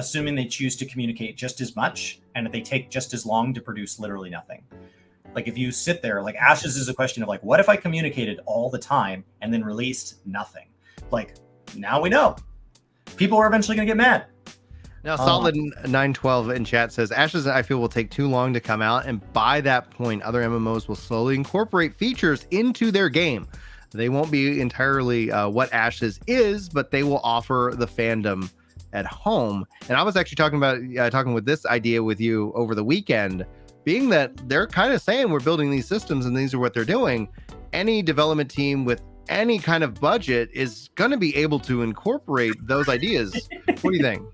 assuming they choose to communicate just as much and that they take just as long to produce literally nothing. Like if you sit there, like Ashes is a question of like, what if I communicated all the time and then released nothing? Like now we know people are eventually going to get mad. Now, Solid 912 in chat says, Ashes, I feel, will take too long to come out, and by that point, other MMOs will slowly incorporate features into their game. They won't be entirely what Ashes is, but they will offer the fandom at home. And I was actually talking with this idea with you over the weekend, being that they're kind of saying we're building these systems and these are what they're doing. Any development team with any kind of budget is going to be able to incorporate those ideas. What do you think?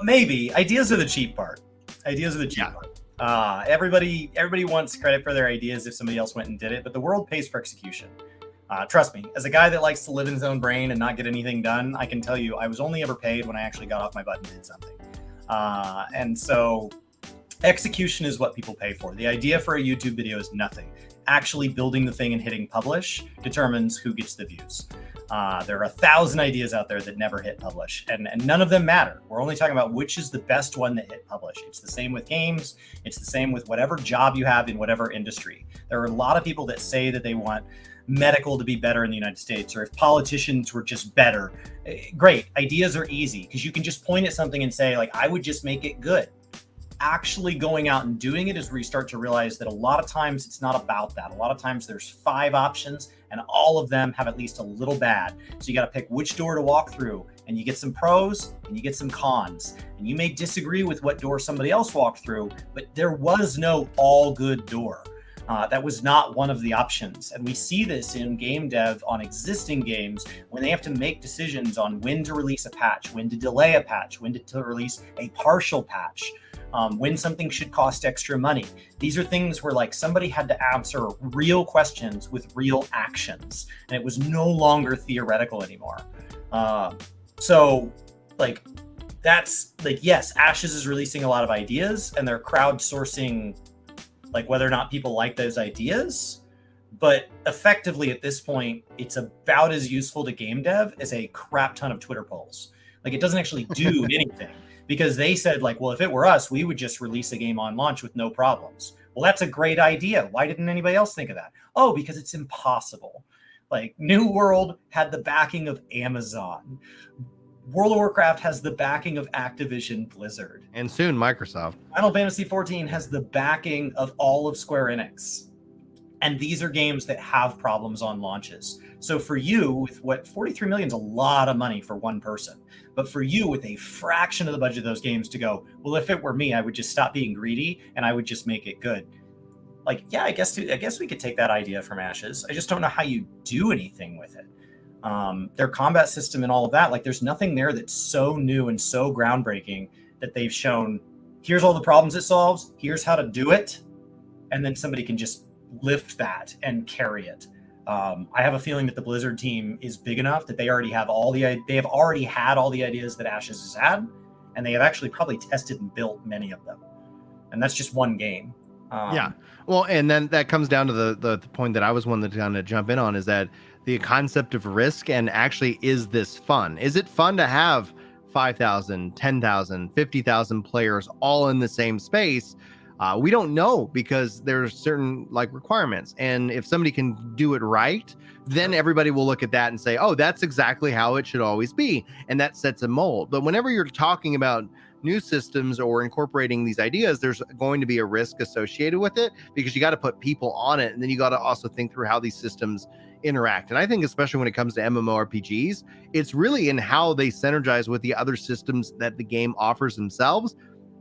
Maybe. Ideas are the cheap part. Everybody wants credit for their ideas if somebody else went and did it, but the world pays for execution. Trust me, as a guy that likes to live in his own brain and not get anything done, I can tell you I was only ever paid when I actually got off my butt and did something. And so execution is what people pay for. The idea for a YouTube video is nothing. Actually building the thing and hitting publish determines who gets the views. There are 1,000 ideas out there that never hit publish, and none of them matter. We're only talking about which is the best one that hit publish. It's the same with games. It's the same with whatever job you have in whatever industry. There are a lot of people that say that they want medical to be better in the United States, or if politicians were just better. Great. Ideas are easy because you can just point at something and say, like, I would just make it good. Actually going out and doing it is where you start to realize that a lot of times it's not about that. A lot of times there's 5 options and all of them have at least a little bad. So you got to pick which door to walk through, and you get some pros and you get some cons. And you may disagree with what door somebody else walked through, but there was no all good door. That was not one of the options. And we see this in game dev on existing games when they have to make decisions on when to release a patch, when to delay a patch, when to release a partial patch. When something should cost extra money. These are things where like somebody had to answer real questions with real actions, and it was no longer theoretical anymore. So like that's like, yes, Ashes is releasing a lot of ideas and they're crowdsourcing like whether or not people like those ideas. But effectively at this point, it's about as useful to game dev as a crap ton of Twitter polls. Like it doesn't actually do anything. Because they said like, well, if it were us, we would just release a game on launch with no problems. Well, that's a great idea. Why didn't anybody else think of that? Oh, because it's impossible. Like New World had the backing of Amazon. World of Warcraft has the backing of Activision Blizzard. And soon Microsoft. Final Fantasy XIV has the backing of all of Square Enix. And these are games that have problems on launches. So for you, with what 43 million is a lot of money for one person. But for you, with a fraction of the budget of those games to go, well, if it were me, I would just stop being greedy and I would just make it good. Like, yeah, I guess we could take that idea from Ashes. I just don't know how you do anything with it. Their combat system and all of that, like there's nothing there that's so new and so groundbreaking that they've shown, here's all the problems it solves, here's how to do it, and then somebody can just lift that and carry it. I have a feeling that the Blizzard team is big enough that they already have they have already had all the ideas that Ashes has had, and they have actually probably tested and built many of them. And that's just one game. Yeah. Well, and then that comes down to the point that I was one that kind of jump in on, is that the concept of risk, and actually, is this fun? Is it fun to have 5,000, 10,000, 50,000 players all in the same space? We don't know, because there's certain like requirements, and if somebody can do it right, then everybody will look at that and say, oh, that's exactly how it should always be, and that sets a mold. But whenever you're talking about new systems or incorporating these ideas, there's going to be a risk associated with it, because you got to put people on it, and then you got to also think through how these systems interact. And I think especially when it comes to MMORPGs, it's really in how they synergize with the other systems that the game offers themselves.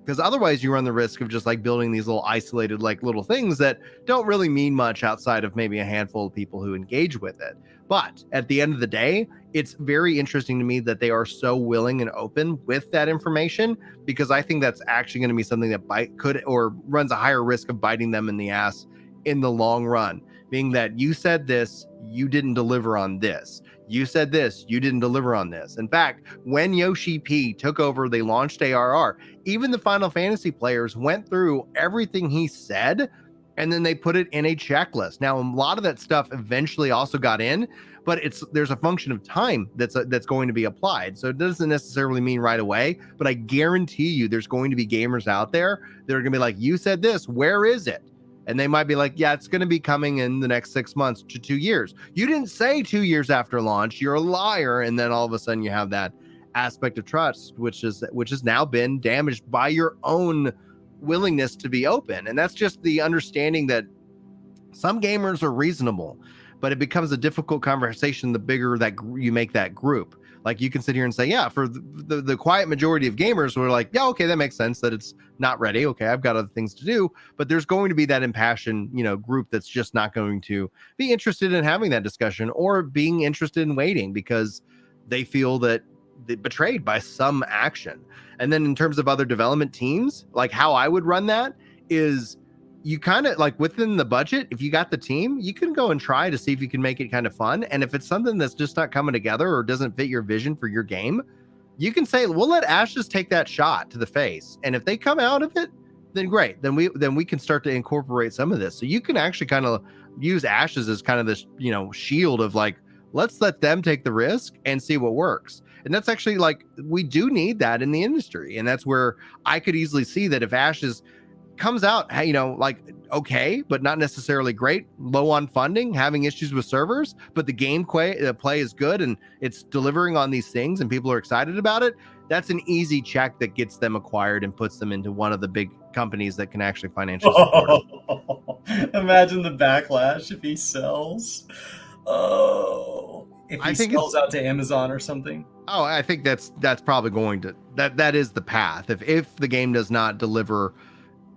Because otherwise you run the risk of just like building these little isolated like little things that don't really mean much outside of maybe a handful of people who engage with it. But at the end of the day, it's very interesting to me that they are so willing and open with that information, because I think that's actually going to be something that could or runs a higher risk of biting them in the ass in the long run. Being that you said this, you didn't deliver on this. You said this, you didn't deliver on this. In fact, when Yoshi P took over, they launched ARR. Even the Final Fantasy players went through everything he said and then they put it in a checklist. Now, a lot of that stuff eventually also got in, but there's a function of time that's going to be applied. So it doesn't necessarily mean right away, but I guarantee you there's going to be gamers out there that are going to be like, you said this, where is it? And they might be like, yeah, it's going to be coming in the next 6 months to 2 years. You didn't say 2 years after launch, you're a liar. And then all of a sudden you have that aspect of trust, which has now been damaged by your own willingness to be open. And that's just the understanding that some gamers are reasonable, but it becomes a difficult conversation the bigger that you make that group. Like, you can sit here and say, yeah, for the quiet majority of gamers, we're like, yeah, okay, that makes sense that it's not ready. Okay, I've got other things to do. But there's going to be that impassioned, group that's just not going to be interested in having that discussion, or being interested in waiting because they feel that they're betrayed by some action. And then in terms of other development teams, like how I would run that is, you kind of like within the budget, if you got the team, you can go and try to see if you can make it kind of fun. And if it's something that's just not coming together or doesn't fit your vision for your game, you can say, we'll let Ashes take that shot to the face. And if they come out of it, then great. Then we can start to incorporate some of this. So you can actually kind of use Ashes as kind of this, shield of like, let's let them take the risk and see what works. And that's actually like, we do need that in the industry. And that's where I could easily see that if Ashes comes out, like okay, but not necessarily great, low on funding, having issues with servers, but the play is good and it's delivering on these things and people are excited about it, that's an easy check that gets them acquired and puts them into one of the big companies that can actually financially support them. Imagine the backlash if he sells. If he sells out to Amazon or something. Oh, I think that's probably going to, that is the path. If the game does not deliver,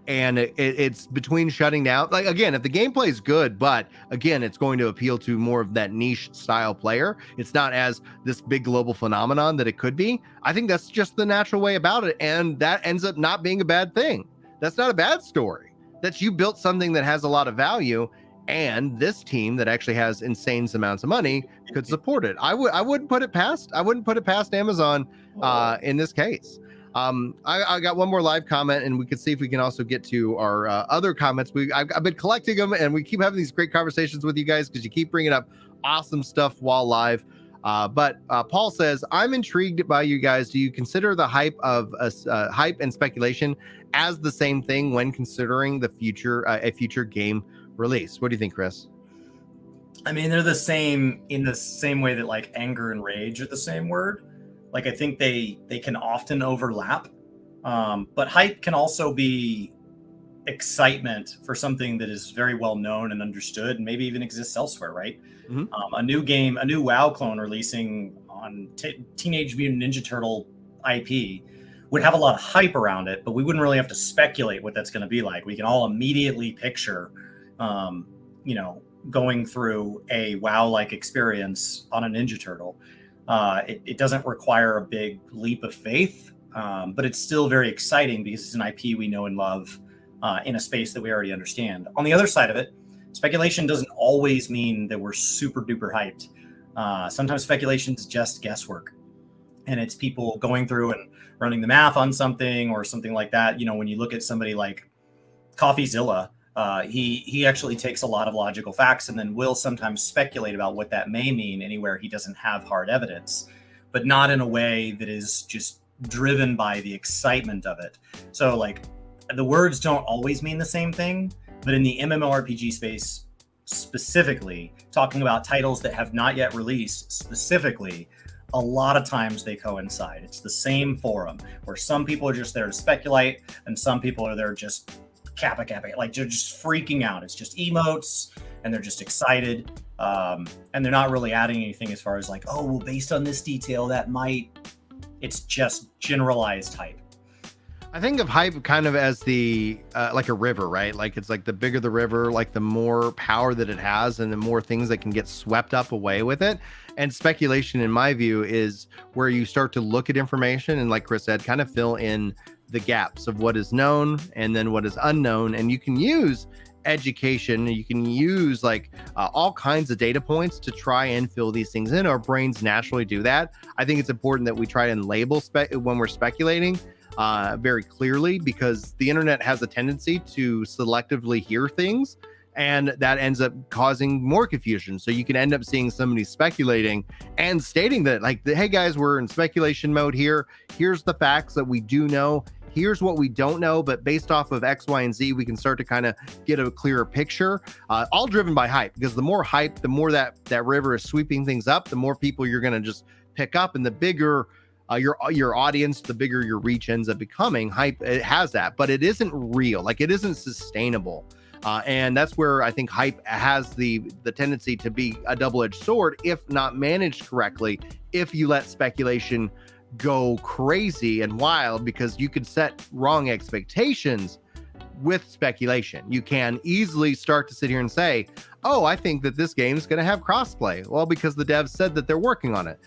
and it's between shutting down, like, again, if the gameplay is good, but again, it's going to appeal to more of that niche style player. It's not as this big global phenomenon that it could be. I think that's just the natural way about it. And that ends up not being a bad thing. That's not a bad story. That's, you built something that has a lot of value, and this team that actually has insane amounts of money could support it. I wouldn't put it past Amazon in this case. I got one more live comment, and we could see if we can also get to our other comments. I've been collecting them, and we keep having these great conversations with you guys because you keep bringing up awesome stuff while live. But Paul says, I'm intrigued by you guys. Do you consider the hype and speculation as the same thing when considering the future, a future game release? What do you think, Chris? I mean, they're the same in the same way that like anger and rage are the same word. Like, I think they can often overlap, but hype can also be excitement for something that is very well known and understood, and maybe even exists elsewhere, right? Mm-hmm. A new game, a new WoW clone releasing on Teenage Mutant Ninja Turtle IP would have a lot of hype around it, but we wouldn't really have to speculate what that's going to be like. We can all immediately picture, going through a WoW-like experience on a Ninja Turtle. It doesn't require a big leap of faith, but it's still very exciting because it's an IP we know and love in a space that we already understand. On the other side of it, speculation doesn't always mean that we're super duper hyped. Sometimes speculation is just guesswork, and it's people going through and running the math on something or something like that. When you look at somebody like CoffeeZilla, he actually takes a lot of logical facts and then will sometimes speculate about what that may mean anywhere he doesn't have hard evidence, but not in a way that is just driven by the excitement of it. So like, the words don't always mean the same thing, but in the MMORPG space specifically, talking about titles that have not yet released specifically, a lot of times they coincide. It's the same forum where some people are just there to speculate and some people are there just kappa, like they're just freaking out. It's just emotes and they're just excited. And they're not really adding anything as far as like, oh, well, based on this detail, that might, it's just generalized hype. I think of hype kind of as the like a river, right? Like, it's like the bigger the river, like the more power that it has and the more things that can get swept up away with it. And speculation, in my view, is where you start to look at information and, like Chris said, kind of fill in the gaps of what is known and then what is unknown. And you can use education, you can use like all kinds of data points to try and fill these things in. Our brains naturally do that. I think it's important that we try and label when we're speculating. very clearly, because the internet has a tendency to selectively hear things, and that ends up causing more confusion. So you can end up seeing somebody speculating and stating that, like, hey guys, we're in speculation mode here. Here's the facts that we do know. Here's what we don't know, but based off of X, Y, and Z, we can start to kind of get a clearer picture, all driven by hype, because the more hype, the more that river is sweeping things up, the more people you're going to just pick up, and the bigger your audience, the bigger your reach ends up becoming. Hype, it has that, but it isn't real. Like, it isn't sustainable. And that's where I think hype has the tendency to be a double-edged sword if not managed correctly. If you let speculation go crazy and wild, because you could set wrong expectations with speculation. You can easily start to sit here and say, oh, I think that this game is going to have crossplay. Well, because the devs said that they're working on it.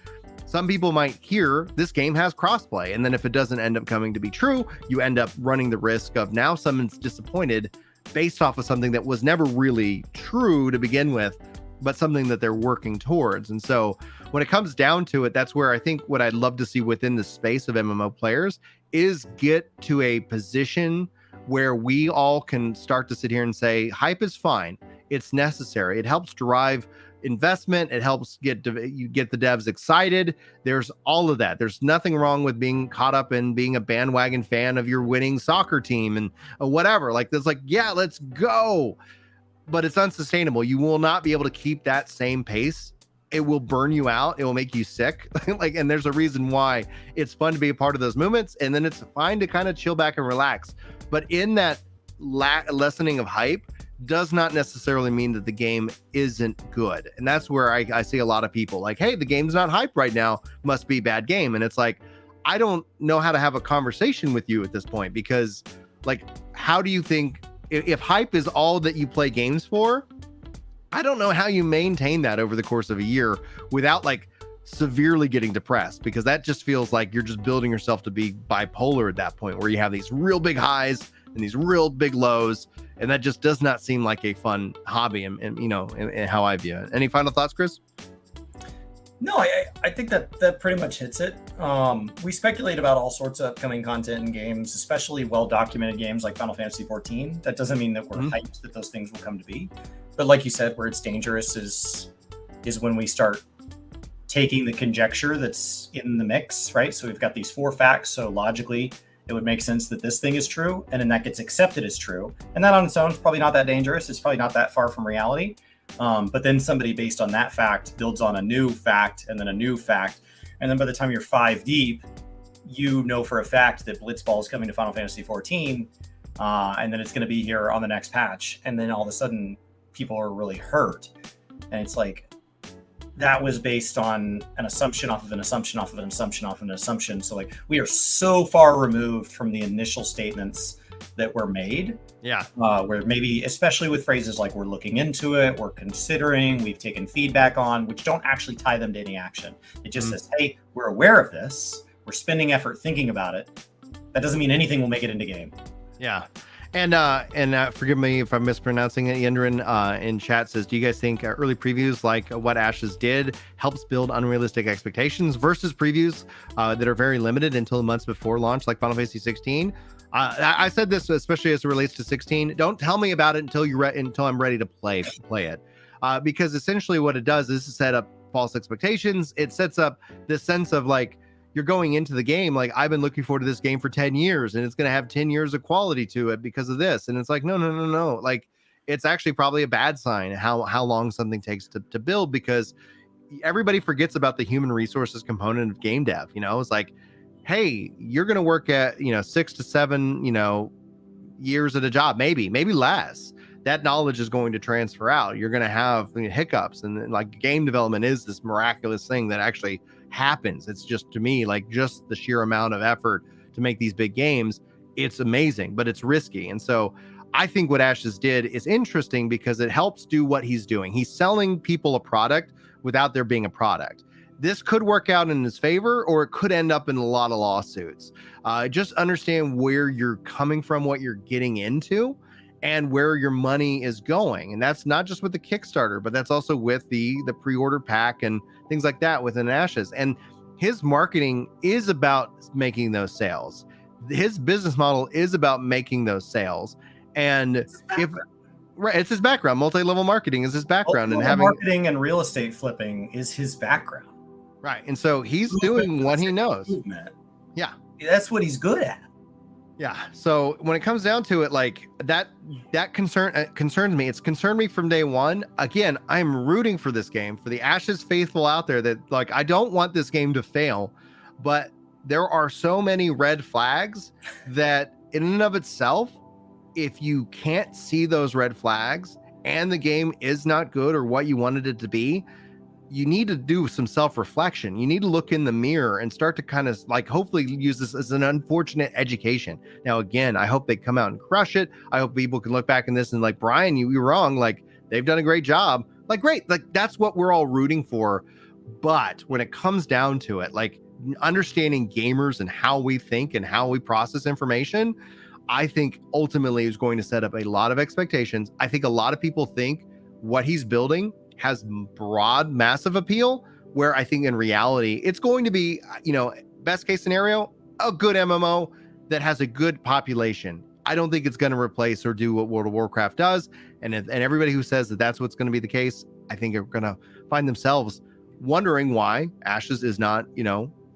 Some people might hear this game has crossplay, and then if it doesn't end up coming to be true, you end up running the risk of now someone's disappointed based off of something that was never really true to begin with, but something that they're working towards. And so when it comes down to it, that's where I think what I'd love to see within the space of MMO players is get to a position where we all can start to sit here and say, hype is fine. It's necessary. It helps drive investment. It helps get the devs excited. There's all of that. There's nothing wrong with being caught up in being a bandwagon fan of your winning soccer team and whatever. Like, there's like, yeah, let's go. But it's unsustainable. You will not be able to keep that same pace. It will burn you out. It will make you sick. Like, and there's a reason why it's fun to be a part of those movements, and then it's fine to kind of chill back and relax. But in that lessening of hype does not necessarily mean that the game isn't good. And that's where I see a lot of people like, hey, the game's not hyped right now, must be a bad game. And it's like, I don't know how to have a conversation with you at this point, because like, how do you think if hype is all that you play games for? I don't know how you maintain that over the course of a year without like severely getting depressed, because that just feels like you're just building yourself to be bipolar at that point, where you have these real big highs and these real big lows. And that just does not seem like a fun hobby, and you know, in how I view it. Any final thoughts, Chris? No, I think that pretty much hits it. We speculate about all sorts of upcoming content in games, especially well-documented games like Final Fantasy XIV. That doesn't mean that we're hyped that those things will come to be. But like you said, where it's dangerous is when we start taking the conjecture that's in the mix, right? So we've got these 4 facts. So logically, it would make sense that this thing is true, and then that gets accepted as true. And that on its own is probably not that dangerous. It's probably not that far from reality. But then somebody based on that fact builds on a new fact and then a new fact. And then by the time you're 5 deep, you know for a fact that Blitzball is coming to Final Fantasy XIV, and then it's going to be here on the next patch. And then all of a sudden, people are really hurt. And it's like, that was based on an assumption off of an assumption off of an assumption off of an assumption. So like, we are so far removed from the initial statements that were made. Yeah. Where maybe, especially with phrases like we're looking into it, we're considering, we've taken feedback on, which don't actually tie them to any action. It just says, hey, we're aware of this. We're spending effort thinking about it. That doesn't mean anything will make it into game. Yeah. And forgive me if I'm mispronouncing it. Yendrin in chat says, do you guys think early previews like what Ashes did helps build unrealistic expectations versus previews that are very limited until the months before launch, like Final Fantasy 16? I said this especially as it relates to 16. Don't tell me about it until until I'm ready to play it, because essentially what it does is set up false expectations. It sets up this sense of like, you're going into the game like, I've been looking forward to this game for 10 years and it's going to have 10 years of quality to it because of this. And it's like, no. Like, it's actually probably a bad sign how long something takes to build, because everybody forgets about the human resources component of game dev. You know, it's like, hey, you're going to work at, 6 to 7, years at a job, maybe less. That knowledge is going to transfer out. You're going to have hiccups, and like, game development is this miraculous thing that actually happens. It's just, to me, like, just the sheer amount of effort to make these big games. It's amazing, but it's risky. And so I think what Ashes did is interesting because it helps do what he's doing. He's selling people a product without there being a product. This could work out in his favor, or it could end up in a lot of lawsuits. Just understand where you're coming from, what you're getting into, and where your money is going. And that's not just with the Kickstarter, but that's also with the pre-order pack and things like that within Ashes. And his marketing is about making those sales. his business model is about making those sales. And if right, it's his background. Multi-level marketing is his background, and having marketing and real estate flipping is his background. Right, and so he's doing what he knows. Yeah, that's what he's good at. Yeah. So when it comes down to it, like that concerns me. It's concerned me from day one. Again, I'm rooting for this game, for the Ashes faithful out there, that like I don't want this game to fail, but there are so many red flags that in and of itself, if you can't see those red flags and the game is not good or what you wanted it to be, you need to do some self-reflection. You need to look in the mirror and start to kind of like hopefully use this as an unfortunate education. Now, again, I hope they come out and crush it. I hope people can look back in this and like, Brian, you were wrong. Like they've done a great job. Like, great. Like that's what we're all rooting for. But when it comes down to it, like understanding gamers and how we think and how we process information, I think ultimately is going to set up a lot of expectations. I think a lot of people think what he's building has broad, massive appeal, where I think in reality, it's going to be, best case scenario, a good MMO that has a good population. I don't think it's going to replace or do what World of Warcraft does. And everybody who says that that's what's going to be the case, I think are going to find themselves wondering why Ashes is not,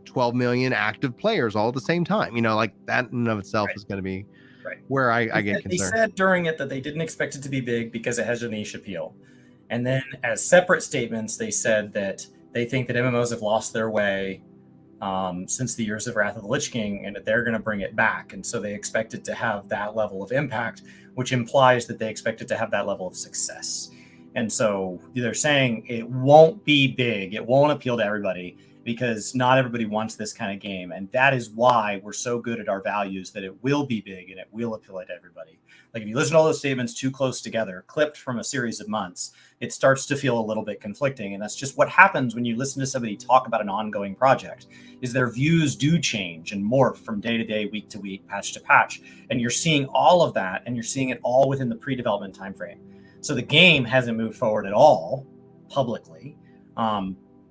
12 million active players all at the same time. Like that in and of itself is going to be where I get concerned. They said during it that they didn't expect it to be big because it has a niche appeal. And then as separate statements, they said that they think that MMOs have lost their way since the years of Wrath of the Lich King, and that they're going to bring it back. And so they expect it to have that level of impact, which implies that they expect it to have that level of success. And so they're saying it won't be big. It won't appeal to everybody because not everybody wants this kind of game. And that is why we're so good at our values, that it will be big and it will appeal to everybody. Like if you listen to all those statements too close together, clipped from a series of months, it starts to feel a little bit conflicting. And that's just what happens when you listen to somebody talk about an ongoing project, is their views do change and morph from day to day, week to week, patch to patch. And you're seeing all of that, and you're seeing it all within the pre-development timeframe. So the game hasn't moved forward at all publicly,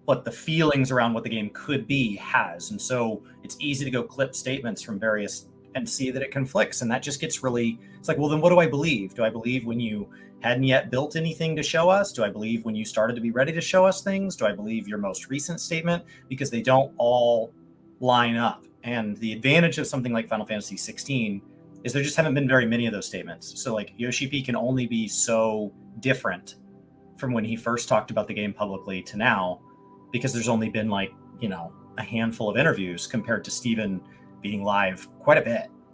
but the feelings around what the game could be has. And so it's easy to go clip statements from various and see that it conflicts. And that just gets really, it's like, well, then what do I believe? Do I believe when you hadn't yet built anything to show us? Do I believe when you started to be ready to show us things? Do I believe your most recent statement? Because they don't all line up. And the advantage of something like Final Fantasy 16 is there just haven't been very many of those statements. So like Yoshi P can only be so different from when he first talked about the game publicly to now, because there's only been like, a handful of interviews compared to Steven being live quite a bit.